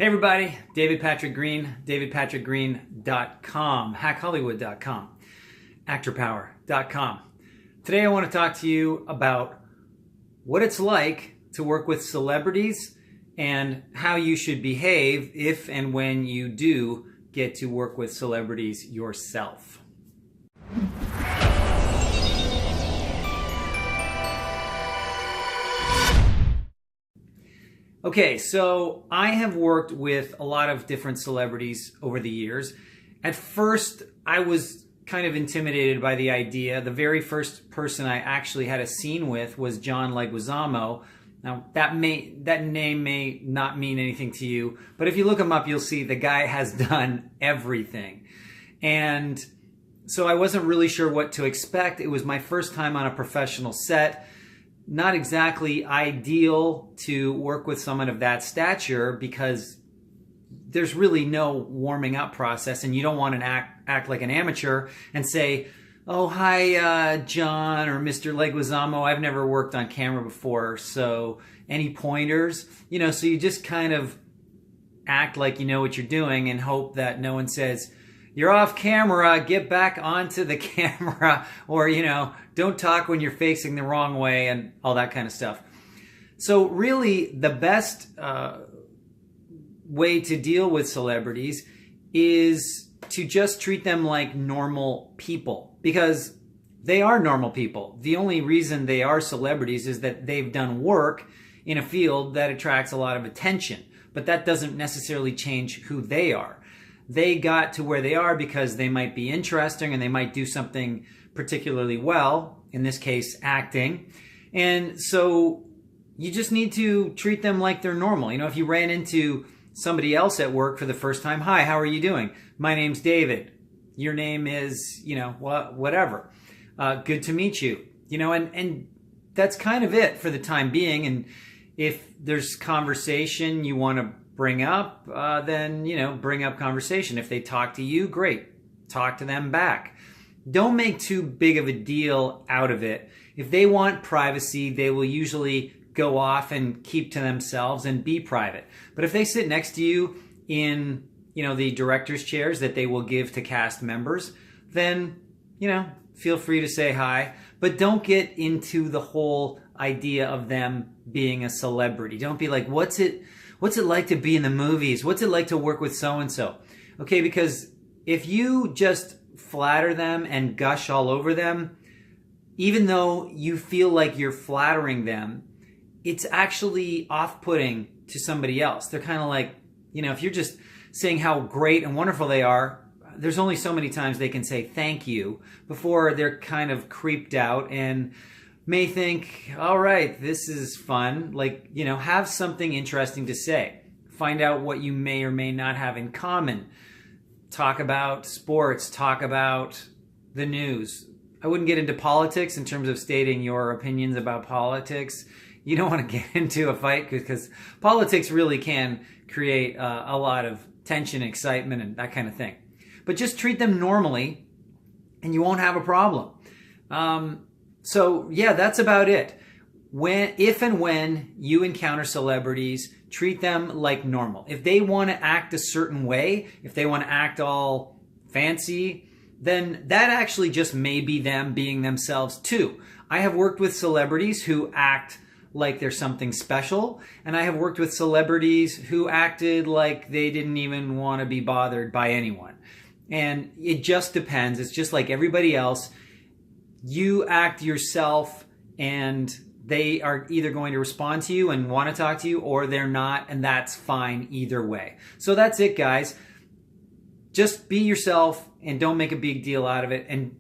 Hey everybody, David Patrick Green, davidpatrickgreen.com, hackhollywood.com, actorpower.com. Today I want to talk to you about what it's like to work with celebrities and how you should behave if and when you do get to work with celebrities yourself. Okay, so I have worked with a lot of different celebrities over the years. At first, I was kind of intimidated by the idea. The very first person I actually had a scene with was John Leguizamo. Now, that name may not mean anything to you, but if you look him up, you'll see the guy has done everything. And so I wasn't really sure what to expect. It was my first time on a professional set. Not exactly ideal to work with someone of that stature because there's really no warming up process, and you don't want to act like an amateur and say, oh, hi, John or Mr. Leguizamo, I've never worked on camera before, so any pointers? You know, so you just kind of act like you know what you're doing and hope that no one says, you're off camera, get back onto the camera, or, you know, don't talk when you're facing the wrong way and all that kind of stuff. So really, the best way to deal with celebrities is to just treat them like normal people, because they are normal people. The only reason they are celebrities is that they've done work in a field that attracts a lot of attention, but that doesn't necessarily change who they are. They got to where they are because they might be interesting and they might do something particularly well, in this case, acting. And so you just need to treat them like they're normal. You know, if you ran into somebody else at work for the first time, hi, how are you doing? My name's David. Your name is, you know, whatever. Good to meet you. You know, and that's kind of it for the time being. And if there's conversation you want to bring up, then, you know, bring up conversation. If they talk to you, great. Talk to them back. Don't make too big of a deal out of it. If they want privacy, they will usually go off and keep to themselves and be private. But if they sit next to you in, you know, the director's chairs that they will give to cast members, then, you know, feel free to say hi. But don't get into the whole idea of them being a celebrity. Don't be like, what's it like to be in the movies? What's it like to work with so-and-so? Okay, because if you just flatter them and gush all over them, even though you feel like you're flattering them, it's actually off-putting to somebody else. They're kind of like, you know, if you're just saying how great and wonderful they are, there's only so many times they can say thank you before they're kind of creeped out and may think, all right, this is fun. Like, you know, have something interesting to say. Find out what you may or may not have in common. Talk about sports. Talk about the news. I wouldn't get into politics in terms of stating your opinions about politics. You don't want to get into a fight because politics really can create a lot of tension, excitement, and that kind of thing. But just treat them normally and you won't have a problem. So yeah, that's about it. If and when you encounter celebrities, treat them like normal. If they want to act a certain way, if they want to act all fancy, then that actually just may be them being themselves too. I have worked with celebrities who act like they're something special, and I have worked with celebrities who acted like they didn't even want to be bothered by anyone. And it just depends. It's just like everybody else. You act yourself and they are either going to respond to you and want to talk to you, or they're not, and that's fine either way. So that's it, guys. Just be yourself and don't make a big deal out of it, and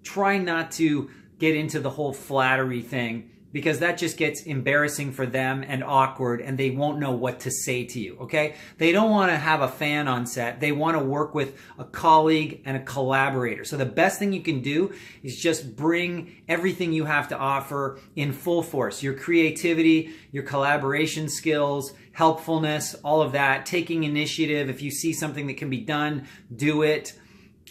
try not to get into the whole flattery thing, because that just gets embarrassing for them and awkward, and they won't know what to say to you, okay? They don't want to have a fan on set. They want to work with a colleague and a collaborator. So the best thing you can do is just bring everything you have to offer in full force. Your creativity, your collaboration skills, helpfulness, all of that. Taking initiative. If you see something that can be done, do it.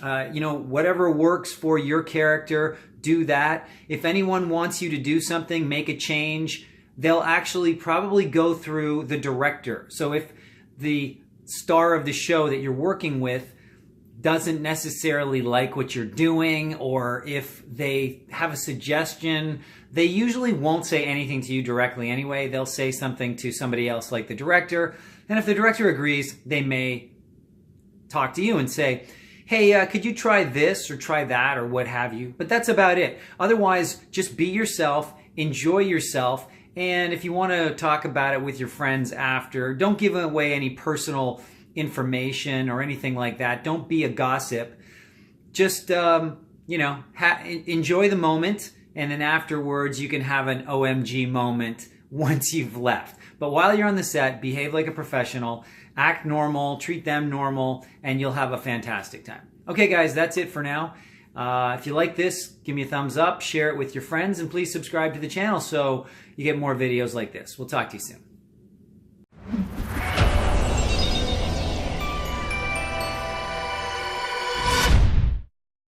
You know, whatever works for your character, do that. If anyone wants you to do something, make a change, they'll actually probably go through the director. So if the star of the show that you're working with doesn't necessarily like what you're doing, or if they have a suggestion, they usually won't say anything to you directly anyway. They'll say something to somebody else like the director. And if the director agrees, they may talk to you and say, hey, could you try this or try that or what have you? But that's about it. Otherwise, just be yourself, enjoy yourself. And if you want to talk about it with your friends after, don't give away any personal information or anything like that. Don't be a gossip. Just, enjoy the moment. And then afterwards, you can have an OMG moment once you've left. But while you're on the set, behave like a professional, act normal, treat them normal, and you'll have a fantastic time. Okay, guys, that's it for now. If you like this, give me a thumbs up, share it with your friends, and please subscribe to the channel so you get more videos like this. We'll talk to you soon.